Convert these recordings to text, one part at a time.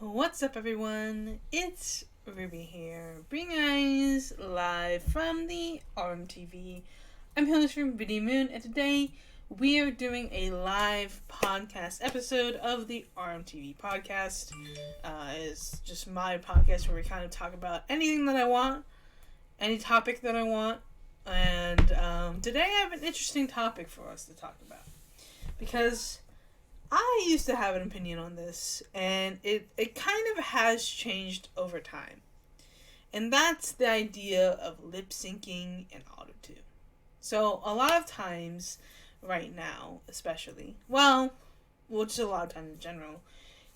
What's up, everyone? It's Ruby here, bringing you guys live from the RMTV. I'm host RubidiumMoon, and today we are doing a live podcast episode of the RMTV Podcast. It's just my podcast where we kind of talk about anything that I want, any topic that I want, and today I have an interesting topic for us to talk about, because I used to have an opinion on this, and it kind of has changed over time. And that's the idea of lip syncing and autotune. So a lot of times, right now especially, just a lot of times in general,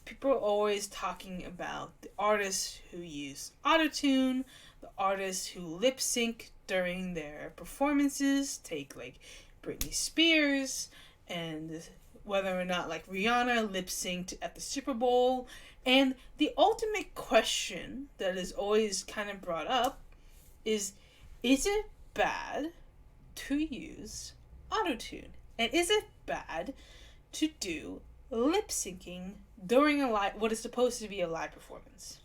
people are always talking about the artists who use autotune, the artists who lip sync during their performances, take like Britney Spears, and whether or not like Rihanna lip synced at the Super Bowl. And the ultimate question that is always kind of brought up is it bad to use autotune? And is it bad to do lip syncing during what is supposed to be a live performance?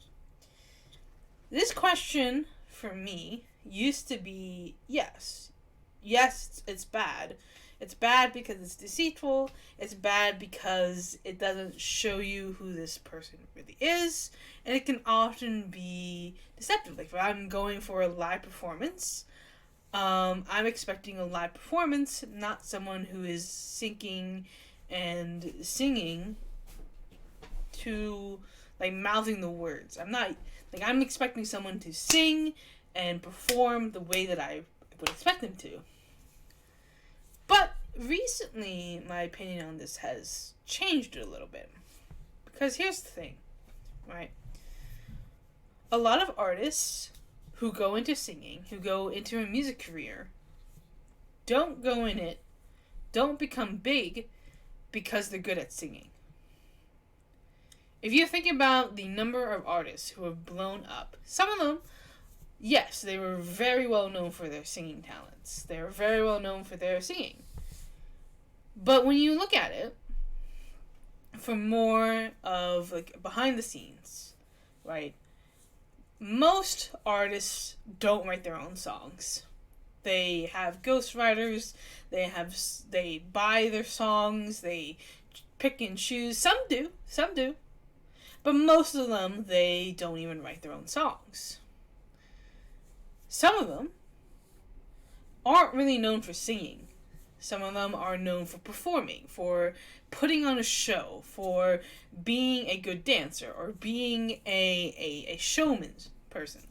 This question for me used to be yes. Yes, it's bad. It's bad because it's deceitful. It's bad because it doesn't show you who this person really is. And it can often be deceptive. Like if I'm going for a live performance, I'm expecting a live performance, not someone who is syncing and singing to, like, mouthing the words. I'm expecting someone to sing and perform the way that I would expect them to. But recently, my opinion on this has changed a little bit. Because here's the thing, right? A lot of artists who go into singing, who go into a music career, don't become big because they're good at singing. If you think about the number of artists who have blown up, some of them, yes, they were very well known for their singing talents. They were very well known for their singing. But when you look at it from more of like behind the scenes, right? Most artists don't write their own songs. They have ghostwriters. They buy their songs. They pick and choose. Some do. But most of them, they don't even write their own songs. Some of them aren't really known for singing. Some of them are known for performing, for putting on a show, for being a good dancer, or being a showman person.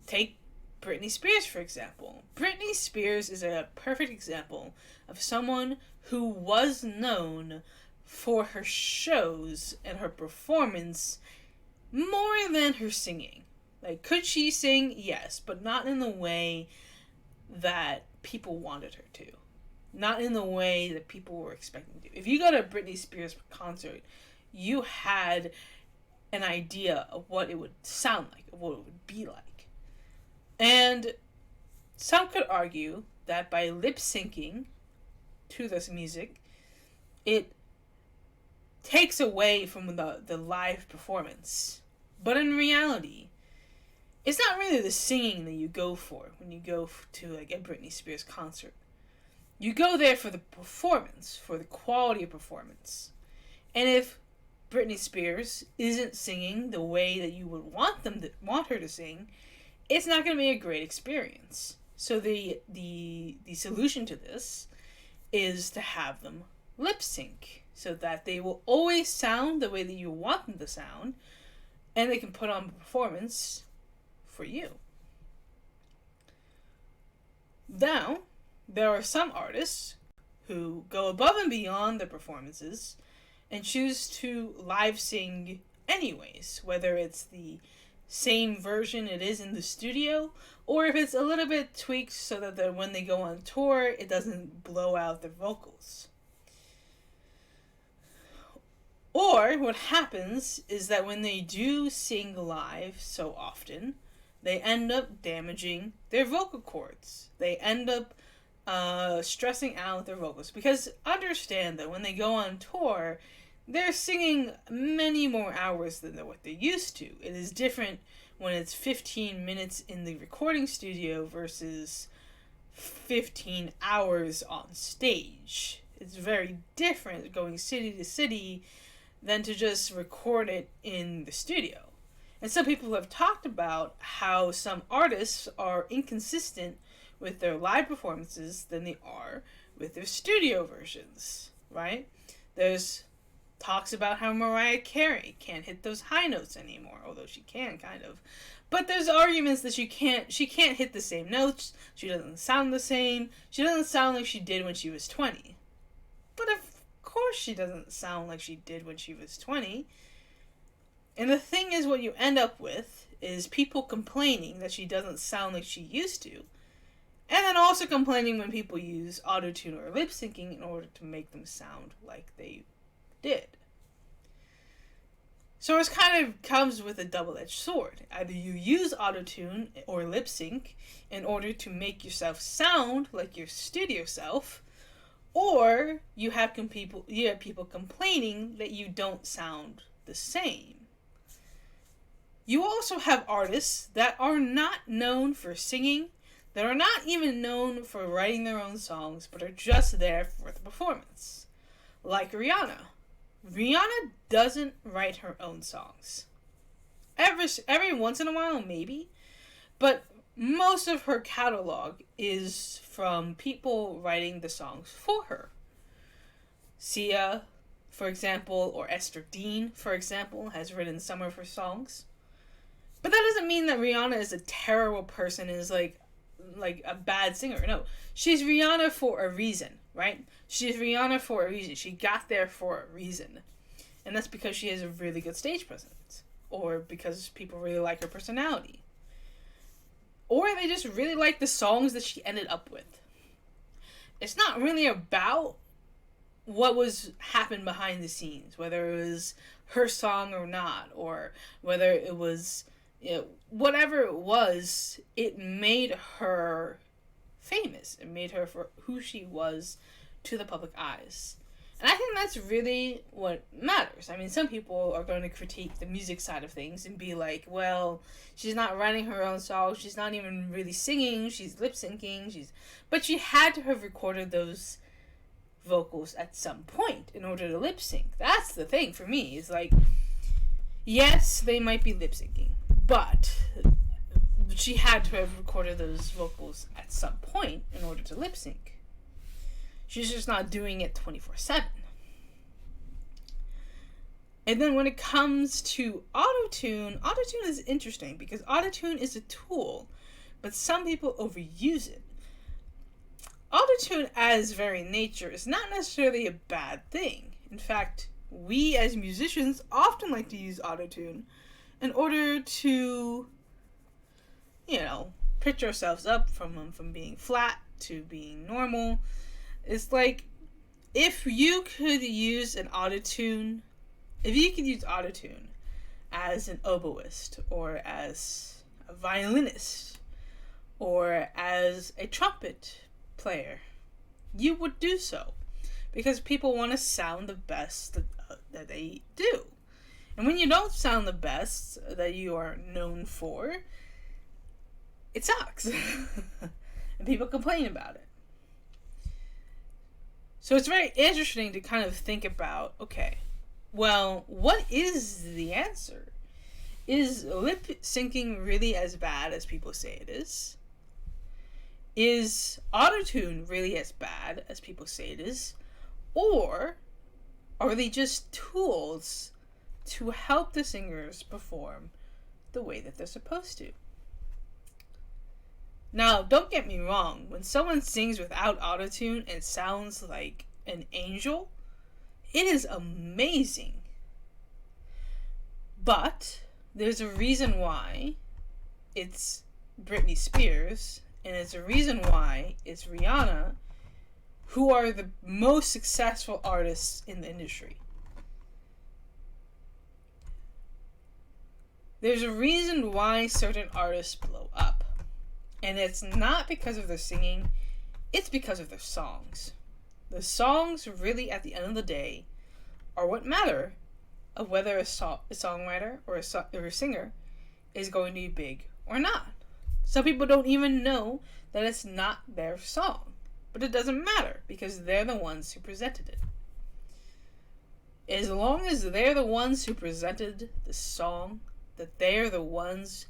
Take Britney Spears, for example. Britney Spears is a perfect example of someone who was known for her shows and her performance more than her singing. Like, could she sing? Yes, but not in the way that people wanted her to. Not in the way that people were expecting to. If you go to a Britney Spears concert, you had an idea of what it would sound like, of what it would be like. And some could argue that by lip syncing to this music, it takes away from the live performance. But in reality, it's not really the singing that you go for when you go to like a Britney Spears concert. You go there for the performance, for the quality of performance. And if Britney Spears isn't singing the way that you would want her to sing, it's not going to be a great experience. So the solution to this is to have them lip sync so that they will always sound the way that you want them to sound, and they can put on a performance for you. Now, there are some artists who go above and beyond their performances and choose to live sing anyways, whether it's the same version it is in the studio, or if it's a little bit tweaked so that when they go on tour, it doesn't blow out their vocals. Or what happens is that when they do sing live so often, they end up damaging their vocal cords. They end up stressing out their vocals. Because understand that when they go on tour, they're singing many more hours than what they're used to. It is different when it's 15 minutes in the recording studio versus 15 hours on stage. It's very different going city to city than to just record it in the studio. And some people have talked about how some artists are inconsistent with their live performances than they are with their studio versions, right? There's talks about how Mariah Carey can't hit those high notes anymore, although she can, kind of. But there's arguments that she can't hit the same notes, she doesn't sound the same, she doesn't sound like she did when she was 20. But of course she doesn't sound like she did when she was 20. And the thing is, what you end up with is people complaining that she doesn't sound like she used to, and then also complaining when people use autotune or lip syncing in order to make them sound like they did. So it kind of comes with a double-edged sword. Either you use autotune or lip sync in order to make yourself sound like your studio self, or you have people complaining that you don't sound the same. You also have artists that are not known for singing, that are not even known for writing their own songs, but are just there for the performance. Like Rihanna. Rihanna doesn't write her own songs. Every once in a while, maybe. But most of her catalog is from people writing the songs for her. Sia, for example, or Esther Dean, for example, has written some of her songs. But that doesn't mean that Rihanna is a terrible person and is like a bad singer. No, she's Rihanna for a reason, right? She's Rihanna for a reason. She got there for a reason. And that's because she has a really good stage presence. Or because people really like her personality. Or they just really like the songs that she ended up with. It's not really about what happened behind the scenes. Whether it was her song or not. Or whether it was... whatever it was, it made her famous. It made her for who she was to the public eyes. And I think that's really what matters. I mean, some people are going to critique the music side of things and be like, well, she's not writing her own songs, she's not even really singing, she's lip syncing, but she had to have recorded those vocals at some point in order to lip sync. That's the thing for me, is like, yes, they might be lip syncing, but she had to have recorded those vocals at some point in order to lip sync. She's just not doing it 24/7. And then when it comes to autotune is interesting because autotune is a tool, but some people overuse it. Autotune as very nature is not necessarily a bad thing. In fact, we as musicians often like to use autotune in order to, pitch ourselves up from being flat to being normal. It's like, if you could use autotune as an oboist, or as a violinist, or as a trumpet player, you would do so. Because people want to sound the best that they do. And when you don't sound the best that you are known for, it sucks. And people complain about it. So it's very interesting to kind of think about, okay, well, what is the answer? Is lip syncing really as bad as people say it is? Is autotune really as bad as people say it is? Or are they just tools to help the singers perform the way that they're supposed to? Now, don't get me wrong. When someone sings without autotune and sounds like an angel, it is amazing. But there's a reason why it's Britney Spears, and it's a reason why it's Rihanna, who are the most successful artists in the industry. There's a reason why certain artists blow up. And it's not because of their singing, it's because of their songs. The songs really, at the end of the day, are what matter of whether a songwriter or a singer is going to be big or not. Some people don't even know that it's not their song, but it doesn't matter because they're the ones who presented it. As long as they're the ones who presented the song, that they're the ones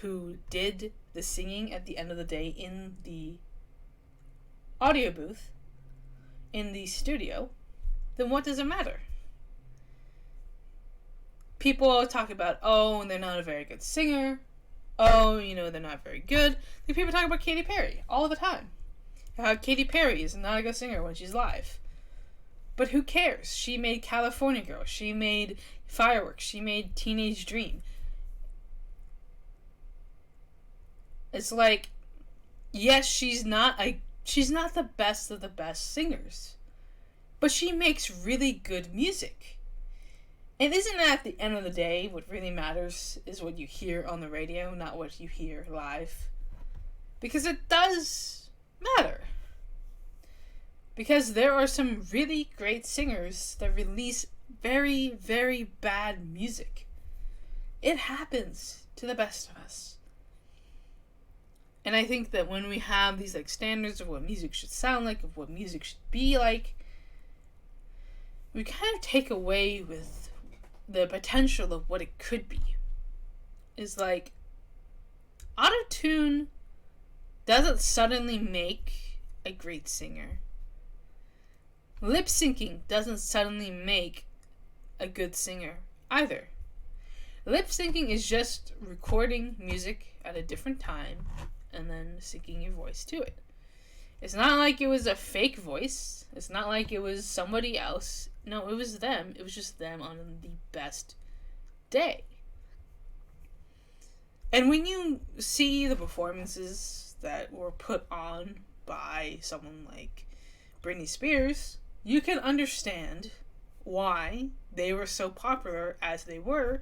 who did the singing at the end of the day in the audio booth, in the studio, then what does it matter? People talk about, they're not a very good singer. They're not very good. Like people talk about Katy Perry all the time. How Katy Perry is not a good singer when she's live. But who cares? She made California Girl. She made Fireworks. She made Teenage Dream. It's like, yes, she's not the best of the best singers. But she makes really good music. And isn't that at the end of the day, what really matters is what you hear on the radio, not what you hear live? Because it does matter. Because there are some really great singers that release very, very bad music. It happens to the best of us. And I think that when we have these standards of what music should sound like, of what music should be like, we kind of take away with the potential of what it could be. Is like, auto-tune doesn't suddenly make a great singer. Lip syncing doesn't suddenly make a good singer either. Lip syncing is just recording music at a different time and then syncing your voice to it. It's not like it was a fake voice. It's not like it was somebody else. No, it was them. It was just them on the best day. And when you see the performances that were put on by someone like Britney Spears, you can understand why they were so popular as they were,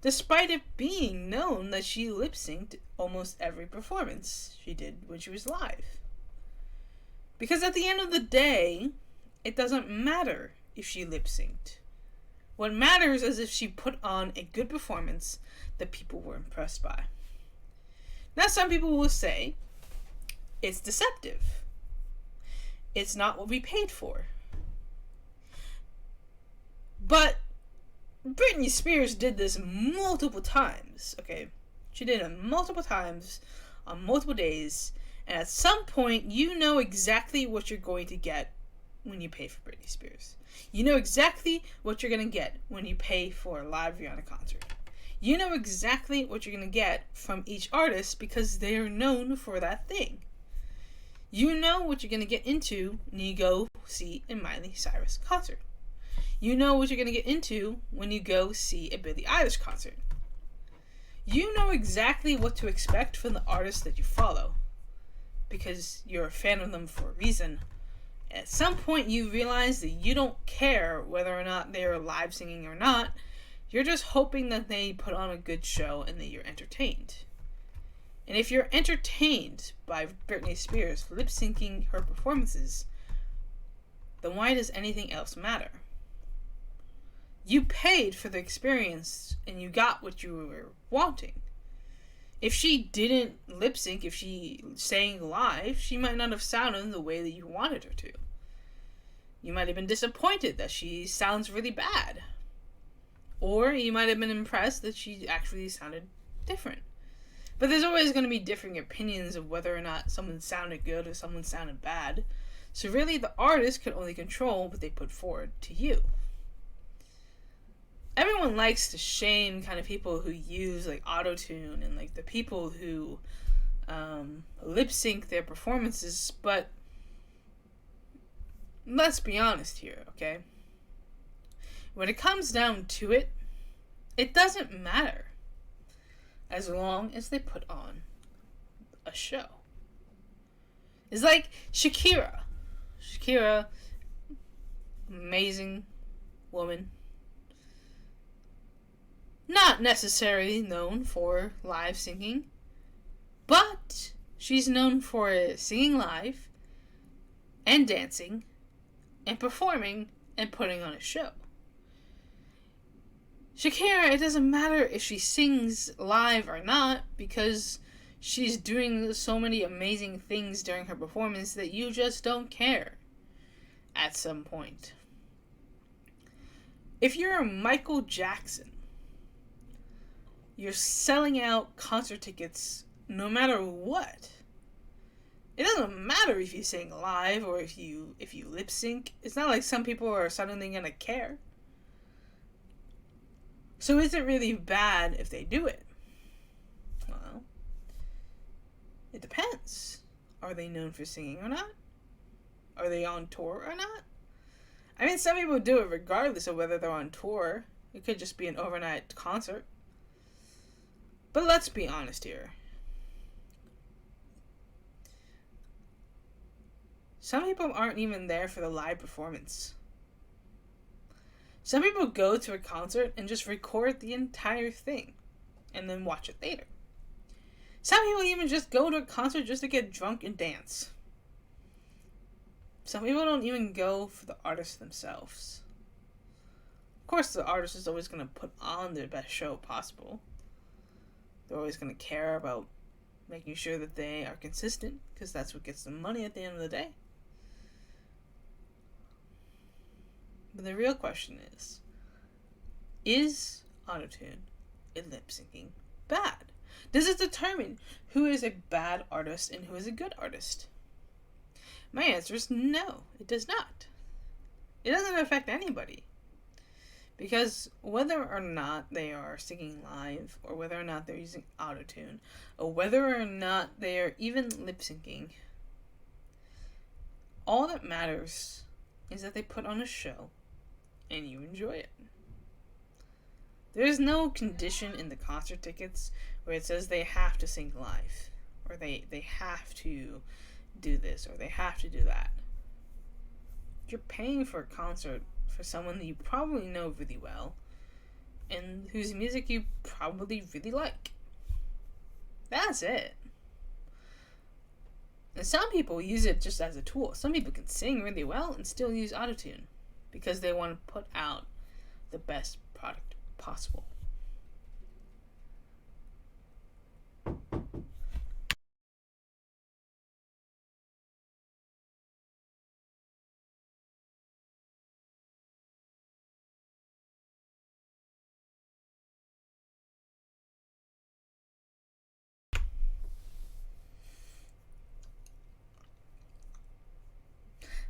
despite it being known that she lip-synced almost every performance she did when she was live. Because at the end of the day, it doesn't matter if she lip-synced. What matters is if she put on a good performance that people were impressed by. Now, some people will say, it's deceptive. It's not what we paid for. But Britney Spears did this multiple times, okay? She did it multiple times, on multiple days, and at some point, you know exactly what you're going to get when you pay for Britney Spears. You know exactly what you're going to get when you pay for a live Rihanna concert. You know exactly what you're going to get from each artist because they are known for that thing. You know what you're going to get into when you go see a Miley Cyrus concert. You know what you're going to get into when you go see a Billie Eilish concert. You know exactly what to expect from the artists that you follow because you're a fan of them for a reason. At some point, you realize that you don't care whether or not they are live singing or not. You're just hoping that they put on a good show and that you're entertained. And if you're entertained by Britney Spears lip-syncing her performances, then why does anything else matter? You paid for the experience and you got what you were wanting. If she didn't lip sync, if she sang live, she might not have sounded the way that you wanted her to. You might have been disappointed that she sounds really bad. Or you might have been impressed that she actually sounded different. But there's always going to be differing opinions of whether or not someone sounded good or someone sounded bad. So really the artist can only control what they put forward to you. Everyone likes to shame kind of people who use auto-tune and the people who lip sync their performances, but let's be honest here, okay? When it comes down to it, it doesn't matter as long as they put on a show. It's like Shakira. Shakira, amazing woman. Not necessarily known for live singing, but she's known for singing live and dancing and performing and putting on a show. Shakira, it doesn't matter if she sings live or not, because she's doing so many amazing things during her performance that you just don't care at some point. If you're Michael Jackson, you're selling out concert tickets no matter what. It doesn't matter if you sing live or if you lip sync. It's not like some people are suddenly gonna care. So is it really bad if they do it? Well, it depends. Are they known for singing or not? Are they on tour or not? I mean, some people do it regardless of whether they're on tour. It could just be an overnight concert. But let's be honest here. Some people aren't even there for the live performance. Some people go to a concert and just record the entire thing and then watch it later. Some people even just go to a concert just to get drunk and dance. Some people don't even go for the artists themselves. Of course, the artist is always going to put on their best show possible. They're always going to care about making sure that they are consistent, because that's what gets them money at the end of the day. But the real question is autotune in lip syncing bad? Does it determine who is a bad artist and who is a good artist? My answer is no, it does not. It doesn't affect anybody. Because whether or not they are singing live, or whether or not they're using autotune, or whether or not they are even lip syncing, all that matters is that they put on a show and you enjoy it. There's no condition in the concert tickets where it says they have to sing live, or they have to do this, or they have to do that. You're paying for a concert for someone that you probably know really well and whose music you probably really like. That's it. And some people use it just as a tool. Some people can sing really well and still use autotune because they want to put out the best product possible.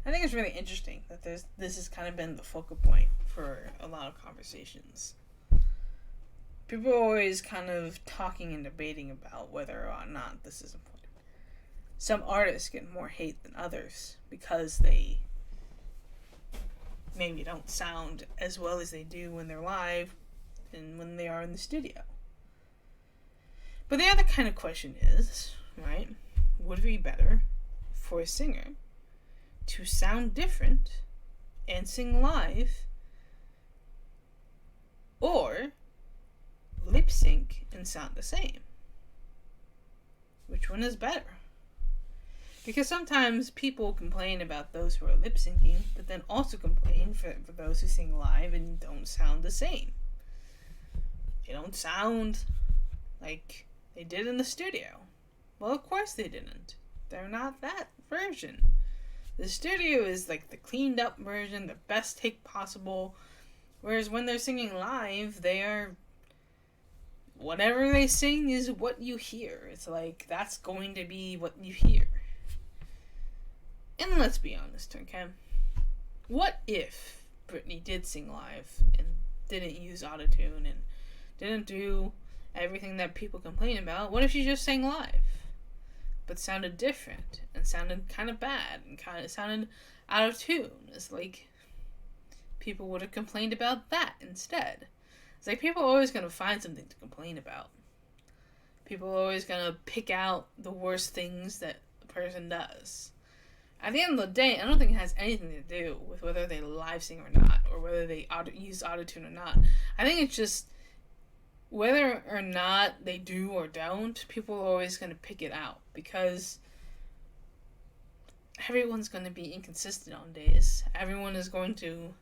I think it's really interesting that this has kind of been the focal point for a lot of conversations. People are always kind of talking and debating about whether or not this is important. Some artists get more hate than others because they maybe don't sound as well as they do when they're live and when they are in the studio. But the other kind of question is, right, would it be better for a singer to sound different and sing live, or lip sync and sound the same? Which one is better? Because sometimes people complain about those who are lip syncing, but then also complain for those who sing live and don't sound the same. They don't sound like they did in the studio. Well, of course they didn't. They're not that version. The studio is like the cleaned up version, the best take possible. Whereas when they're singing live, they are... whatever they sing is what you hear. It's like, that's going to be what you hear. And let's be honest, okay? What if Britney did sing live and didn't use autotune and didn't do everything that people complain about? What if she just sang live, but sounded different and sounded kind of bad and kind of sounded out of tune? It's like people would have complained about that instead. It's like people are always going to find something to complain about. People are always going to pick out the worst things that the person does. At the end of the day, I don't think it has anything to do with whether they live sing or not, or whether they use autotune or not. I think it's just whether or not they do or don't, people are always going to pick it out because everyone's going to be inconsistent on days. Everyone is going to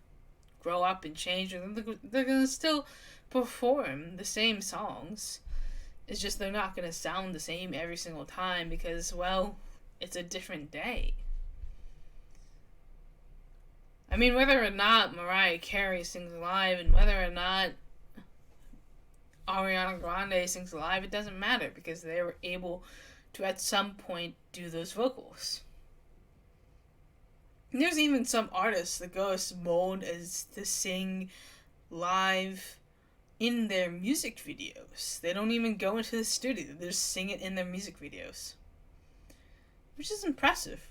grow up and change, and they're going to still perform the same songs. It's just they're not going to sound the same every single time because, well, it's a different day. I mean, whether or not Mariah Carey sings live and whether or not Ariana Grande sings live, it doesn't matter because they were able to at some point do those vocals. And there's even some artists that go as bold as to sing live in their music videos. They don't even go into the studio, they just sing it in their music videos. Which is impressive.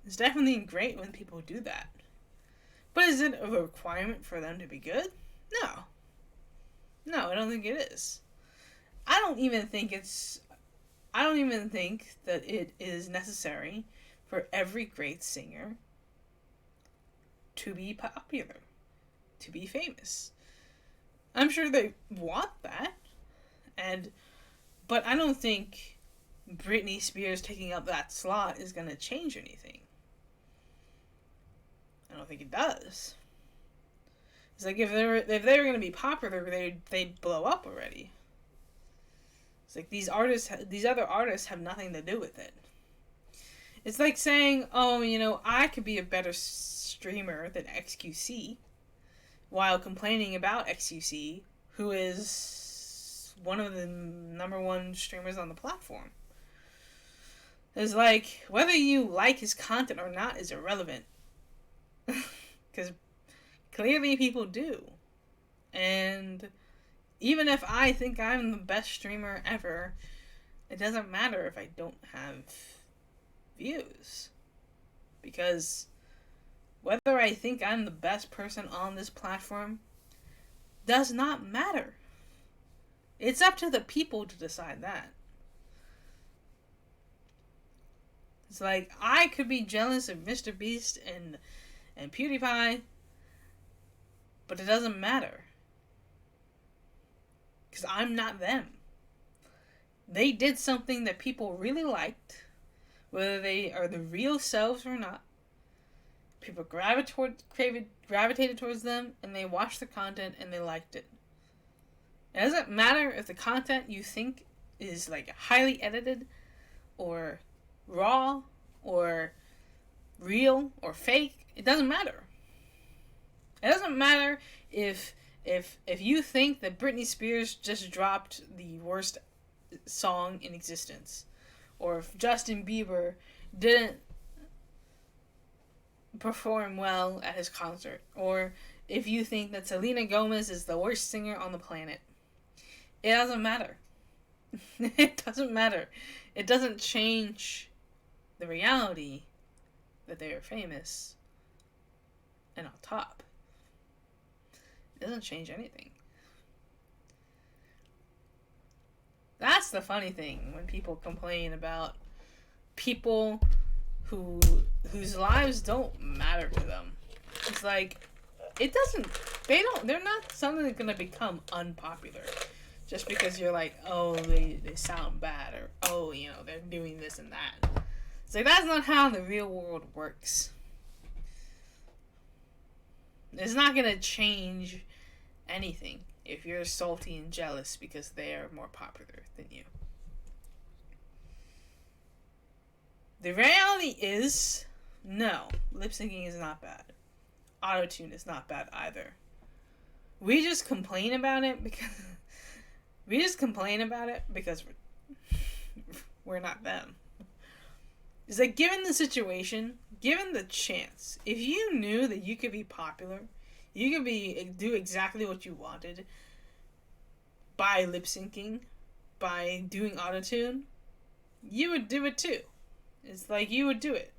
It's definitely great when people do that. But is it a requirement for them to be good? No. No, I don't think it is. I don't even think that it is necessary for every great singer to be popular, to be famous. I'm sure they want that, but I don't think Britney Spears taking up that slot is going to change anything. I don't think it does. It's like if they were going to be popular, they'd blow up already. It's like these other artists have nothing to do with it. It's like saying, oh, I could be a better streamer than XQC, while complaining about XQC, who is one of the number one streamers on the platform. It's like, whether you like his content or not is irrelevant. Because clearly people do. And even if I think I'm the best streamer ever, it doesn't matter if I don't have views. Because whether I think I'm the best person on this platform does not matter. It's up to the people to decide that. It's like, I could be jealous of Mr. Beast and PewDiePie, but it doesn't matter. Because I'm not them. They did something that people really liked, whether they are the real selves or not. People gravitated towards them, and they watched the content, and they liked it. It doesn't matter if the content you think is like highly edited, or raw, or real, or fake. It doesn't matter. It doesn't matter if you think that Britney Spears just dropped the worst song in existence, or if Justin Bieber didn't perform well at his concert, or if you think that Selena Gomez is the worst singer on the planet. It doesn't matter. It doesn't matter. It doesn't change the reality that they are famous and on top. It doesn't change anything. That's the funny thing when people complain about people whose lives don't matter to them. It's like, they're not suddenly gonna become unpopular just because you're like, oh, they sound bad, or oh, they're doing this and that. It's like, that's not how the real world works. It's not gonna change anything if you're salty and jealous because they are more popular than you. The reality is, no, lip syncing is not bad. Auto-tune is not bad either. We just complain about it because we're not them. It's like, given the situation, given the chance, if you knew that you could be popular, you could do exactly what you wanted by lip syncing, by doing auto-tune, you would do it too. It's like, you would do it.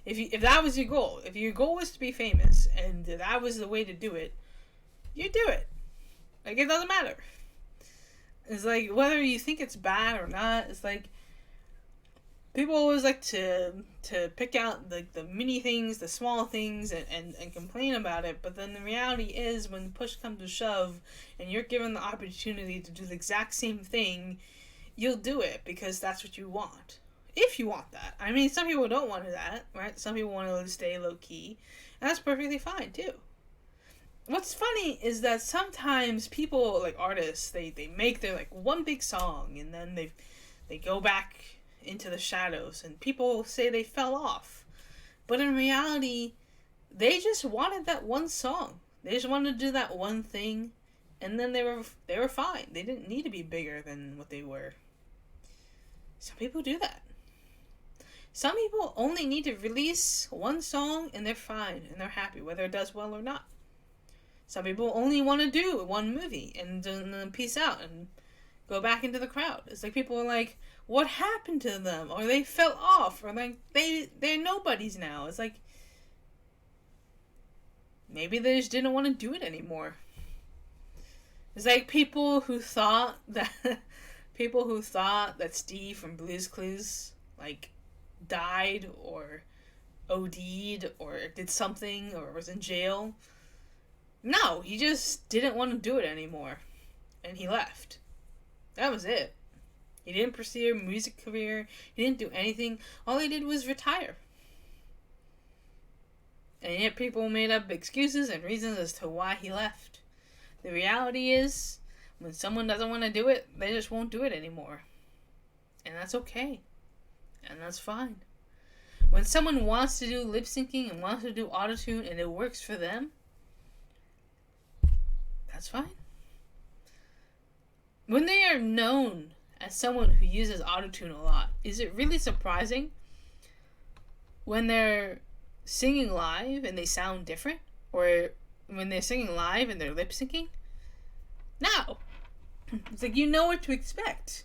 If that was your goal, if your goal was to be famous and that was the way to do it, you do it. Like, it doesn't matter. It's like, whether you think it's bad or not, it's like, people always like to pick out the mini things, the small things, and complain about it, but then the reality is, when push comes to shove, and you're given the opportunity to do the exact same thing, you'll do it, because that's what you want. If you want that. I mean, some people don't want that, right? Some people want to stay low-key, and that's perfectly fine, too. what's funny is that sometimes people, like artists, they make their like one big song and then they go back into the shadows and people say they fell off. But in reality, they just wanted that one song. They just wanted to do that one thing, and then they were fine. They didn't need to be bigger than what they were. Some people do that. Some people only need to release one song and they're fine and they're happy whether it does well or not. Some people only want to do one movie and then peace out and go back into the crowd. It's like people are like, what happened to them? Or they fell off, or like they're nobodies now. It's like maybe they just didn't want to do it anymore. It's like people who thought that Steve from Blue's Clues like died or OD'd or did something or was in jail. No, he just didn't want to do it anymore. And he left. That was it. He didn't pursue a music career. He didn't do anything. All he did was retire. And yet people made up excuses and reasons as to why he left. The reality is, when someone doesn't want to do it, they just won't do it anymore. And that's okay. And that's fine. When someone wants to do lip syncing and wants to do autotune and it works for them, that's fine. When they are known as someone who uses autotune a lot, is it really surprising when they're singing live and they sound different? Or when they're singing live and they're lip syncing? No. It's like you know what to expect.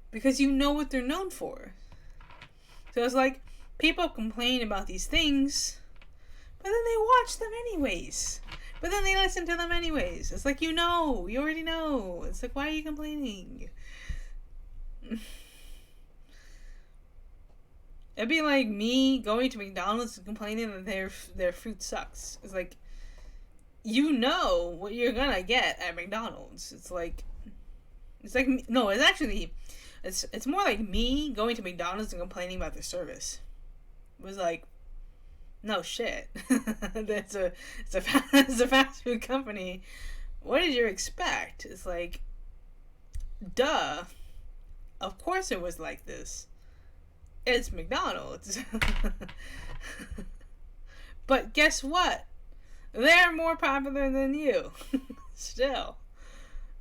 Because you know what they're known for. So it's like, people complain about these things, but then they watch them anyways. But then they listen to them anyways. It's like, you already know. It's like, why are you complaining? It'd be like me going to McDonald's and complaining that their food sucks. It's like, you know what you're gonna get at McDonald's. It's more like me going to McDonald's and complaining about the service. It was like, no shit. It's a fast food company. What did you expect? It's like, duh. Of course it was like this. It's McDonald's. But guess what? They're more popular than you. Still.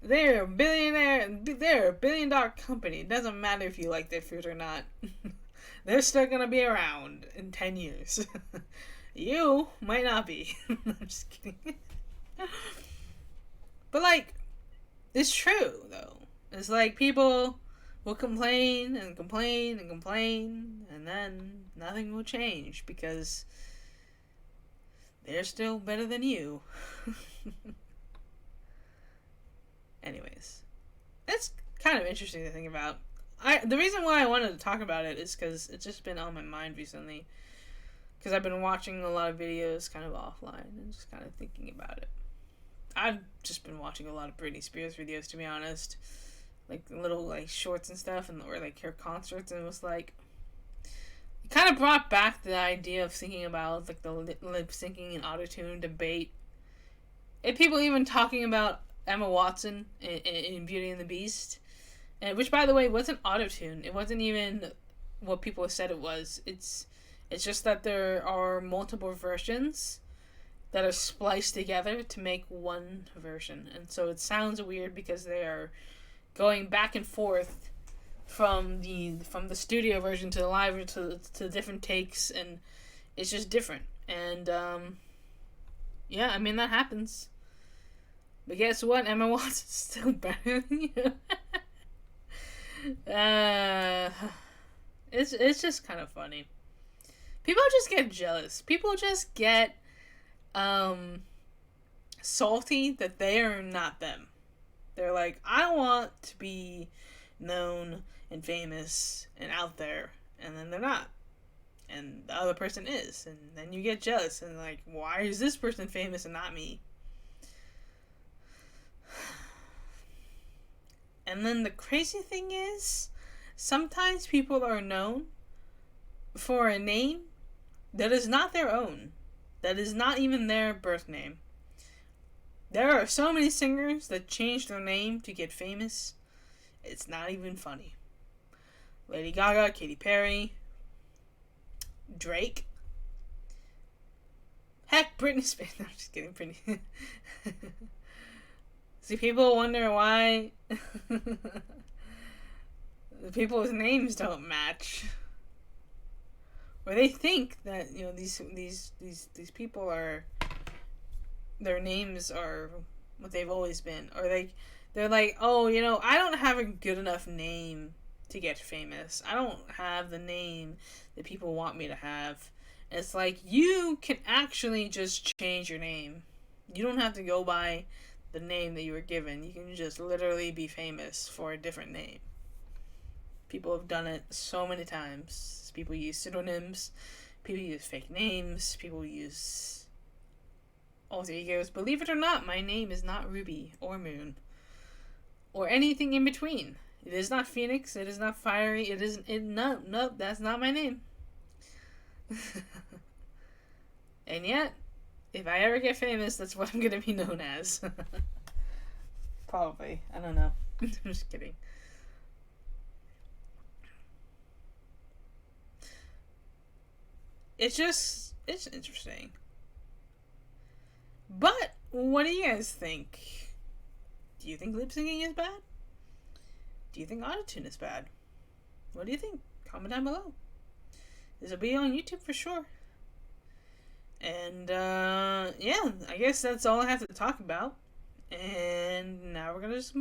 They're a billionaire. They're a $1 billion company. It doesn't matter if you like their food or not. They're still gonna be around in 10 years. You might not be. I'm just kidding. But like, it's true though. It's like people will complain and complain and complain, and then nothing will change because they're still better than you. Anyways, that's kind of interesting to think about. The reason why I wanted to talk about it is because it's just been on my mind recently. Because I've been watching a lot of videos kind of offline and just kind of thinking about it. I've just been watching a lot of Britney Spears videos, to be honest. Like little like shorts and stuff, or like her concerts, and it was like, it kind of brought back the idea of thinking about like the lip syncing and autotune debate. And people even talking about Emma Watson in Beauty and the Beast. And which, by the way, wasn't autotune. It wasn't even what people said it was. It's just that there are multiple versions that are spliced together to make one version. And so it sounds weird because they are going back and forth from the studio version to the live to different takes, and it's just different. And yeah, I mean, that happens. But guess what? Emma Watson's still better than you. It's just kind of funny. People just get jealous. People just get salty that they are not them. They're like, I want to be known and famous and out there, and then they're not. And the other person is. And then you get jealous and like, why is this person famous and not me? And then the crazy thing is, sometimes people are known for a name that is not their own. That is not even their birth name. There are so many singers that change their name to get famous. It's not even funny. Lady Gaga, Katy Perry, Drake. Heck, Britney Spears. No, I'm just kidding, Britney. See, people wonder why the people's names don't match. Or they think that, you know, these people are, their names are what they've always been. Or they're like, oh, you know, I don't have a good enough name to get famous. I don't have the name that people want me to have. And it's like, you can actually just change your name. You don't have to go by the name that you were given. You can just literally be famous for a different name. People have done it so many times. People use pseudonyms. People use fake names. People use alter egos. Believe it or not, my name is not Ruby or Moon. Or anything in between. It is not Phoenix. It is not Fiery. It isn't. No, that's not my name. And yet, if I ever get famous, that's what I'm gonna be known as. Probably. I don't know. I'm just kidding. It's interesting. But, what do you guys think? Do you think lip syncing is bad? Do you think autotune is bad? What do you think? Comment down below. This will be on YouTube for sure. And, yeah, I guess that's all I have to talk about. And now we're gonna just